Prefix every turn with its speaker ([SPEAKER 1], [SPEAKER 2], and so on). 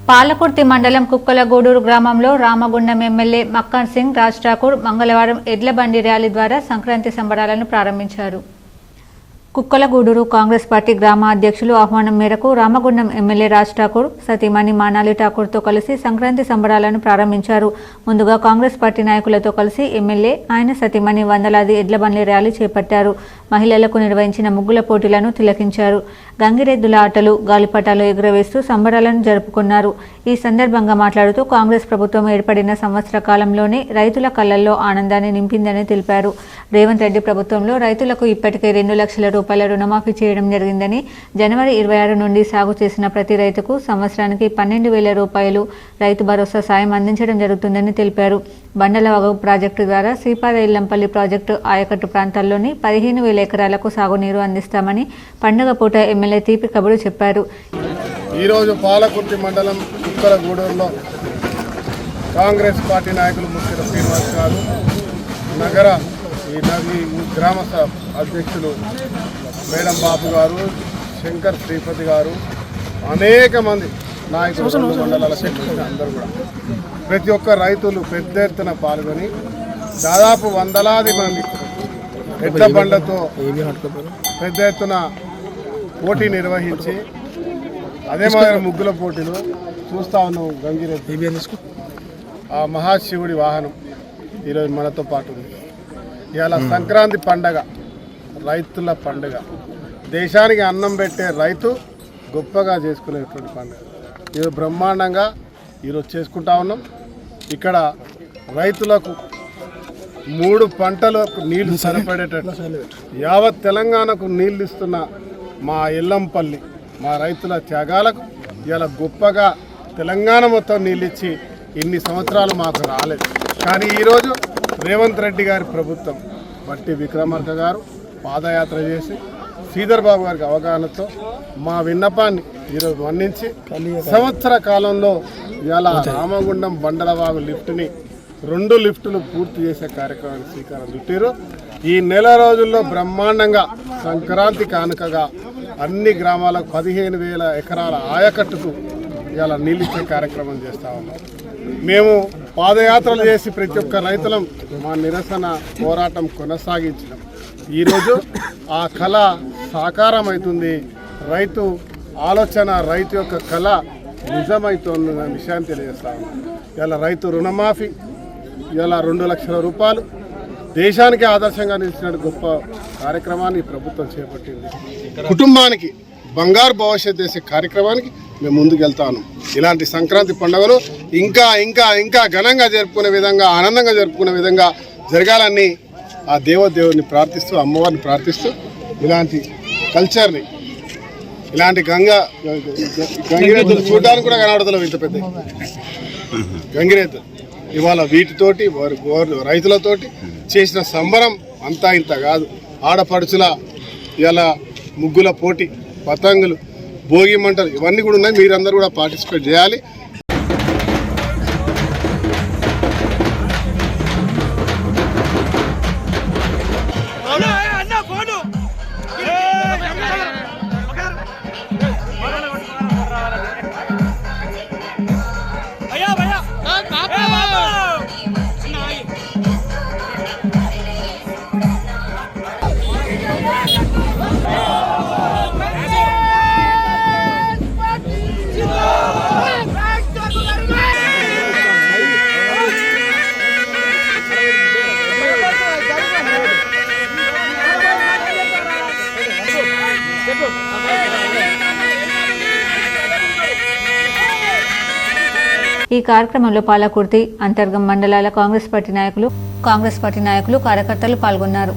[SPEAKER 1] పాలకుర్తి మండలం కుక్కలగూడూరు గ్రామంలో రామగుండం ఎమ్మెల్యే మక్కన్ సింగ్ రాజ్ ఠాకూర్ మంగళవారం ఎడ్ల బండి ర్యాలీ ద్వారా సంక్రాంతి సంబరాలను ప్రారంభించారు. కుక్కలగూడూరు కాంగ్రెస్ పార్టీ గ్రామ అధ్యక్షులు ఆహ్వానం మేరకు రామగుండం ఎమ్మెల్యే రాజ్ ఠాకూర్ సతీమణి మానాలి ఠాకూర్తో కలిసి సంక్రాంతి సంబరాలను ప్రారంభించారు. ముందుగా కాంగ్రెస్ పార్టీ నాయకులతో కలిసి ఎమ్మెల్యే ఆయన సతీమణి వందలాది ఎడ్ల బండి ర్యాలీ చేపట్టారు. మహిళలకు నిర్వహించిన ముగ్గుల పోటీలను తిలకించారు. గంగిరెద్దుల ఆటలు, గాలిపటాలు ఎగురవేస్తూ సంబరాలను జరుపుకున్నారు. ఈ సందర్భంగా మాట్లాడుతూ కాంగ్రెస్ ప్రభుత్వం ఏర్పడిన సంవత్సర కాలంలోనే రైతుల కళ్లల్లో ఆనందాన్ని నింపిందని తెలిపారు. రేవంత్ రెడ్డి ప్రభుత్వంలో రైతులకు ఇప్పటికే 2 లక్షల రూపాయల రుణమాఫీ చేయడం జరిగిందని, జనవరి 26 నుండి సాగు చేసిన ప్రతి రైతుకు సంవత్సరానికి 12,000 రూపాయలు రైతు భరోసా సాయం అందించడం జరుగుతుందని తెలిపారు. బండలవాగు ప్రాజెక్టు ద్వారా శ్రీపాద ఇల్లంపల్లి ప్రాజెక్టు ఆయకట్టు ప్రాంతాల్లోని 15,000 ఎకరాలకు సాగునీరు అందిస్తామని పండుగ పూట ఎమ్మెల్యే తీపి కబురు చెప్పారు.
[SPEAKER 2] ఈరోజు పాలకుర్తి మండలం కుక్కలగూడూరులో కాంగ్రెస్ పార్టీ నాయకులు ముఖ్య శ్రీనివాస్ గారు, నగర ఈ గ్రామ అధ్యక్షులు మేడం బాబు గారు, శంకర్ శ్రీపతి గారు, అనేక మంది నాయకులు మండలాల అందరూ కూడా ప్రతి ఒక్క రైతులు పెద్ద ఎత్తున పాల్గొని దాదాపు వందలాది మంది ఎడ్ల బండ్లతో పెద్ద ఎత్తున పోటీ నిర్వహించి అదే మాదిరి ముగ్గుల పోటీలు చూస్తా ఉన్నాం. గంగిరెద్దు ఆ మహాశివుడి వాహనం ఈరోజు మనతో పాటు ఉంది. ఇవాళ సంక్రాంతి పండగ, రైతుల పండుగ, దేశానికి అన్నం పెట్టే రైతు గొప్పగా చేసుకునేటువంటి పండుగ ఈరోజు బ్రహ్మాండంగా ఈరోజు చేసుకుంటా ఉన్నాం. ఇక్కడ రైతులకు 3 పంటలకు నీళ్లు సరిపడేటట్టు యావత్ తెలంగాణకు నీళ్ళు ఇస్తున్న మా ఎల్లంపల్లి మా రైతుల త్యాగాలకు ఇలా గొప్పగా తెలంగాణ మొత్తం నీళ్ళు ఇచ్చి ఇన్ని సంవత్సరాలు మాకు రాలేదు. కానీ ఈరోజు రేవంత్ రెడ్డి గారి ప్రభుత్వం బట్టి విక్రమార్క గారు పాదయాత్ర చేసి శ్రీధర్ బాబు గారికి అవగాహనతో మా విన్నపాన్ని ఈరోజు మన్నించి సంవత్సర కాలంలో ఇలా రామగుండం బండలవాగు లిఫ్ట్ని 2 లిఫ్టులు పూర్తి చేసే కార్యక్రమానికి శ్రీకారం చుట్టారు. ఈ నెల రోజుల్లో బ్రహ్మాండంగా సంక్రాంతి కానుకగా అన్ని గ్రామాలకు 15,000 ఎకరాల ఆయకట్టుకు ఇలా నీళ్ళిచ్చే కార్యక్రమం చేస్తూ ఉన్నాం. మేము పాదయాత్రలు చేసి ప్రతి ఒక్క రైతులం మా నిరసన పోరాటం కొనసాగించినాం. ఈరోజు ఆ కళ సాకారం అవుతుంది. రైతు ఆలోచన, రైతు యొక్క కళ నిజమవుతుందన్న విషయాన్ని తెలియజేస్తా ఉన్నాం. ఇలా రైతు రుణమాఫీ, ఇలా 2 లక్షల రూపాయలు దేశానికి ఆదర్శంగా నిలిచిన గొప్ప కార్యక్రమాన్ని ప్రభుత్వం చేపట్టింది. కుటుంబానికి బంగారు భవిష్యత్తు చేసే కార్యక్రమానికి మేము ముందుకు వెళ్తాను. ఇలాంటి సంక్రాంతి పండుగలు ఇంకా ఇంకా ఇంకా ఘనంగా జరుపుకునే విధంగా, ఆనందంగా జరుపుకునే విధంగా జరగాలని ఆ దేవుడిని ప్రార్థిస్తూ, అమ్మవారిని ప్రార్థిస్తూ ఇలాంటి కల్చర్ని, ఇలాంటి గంగిరెద్దులు చూడడానికి కూడా కనబడతలేవు. ఇంత పెద్ద గంగిరెద్దులు ఇవాళ వీటితోటి రైతులతోటి చేసిన సంబరం అంతా ఇంత కాదు. ఆడపడుచుల ఇలా ముగ్గుల పోటీ, పతంగులు, భోగి మంటలు ఇవన్నీ కూడా ఉన్నాయి. మీరందరూ కూడా పార్టిసిపేట్ చేయాలి.
[SPEAKER 1] ఈ కార్యక్రమంలో పాలకుర్తి, అంతర్గం మండలాల కాంగ్రెస్ పార్టీ నాయకులు, కార్యకర్తలు పాల్గొన్నారు.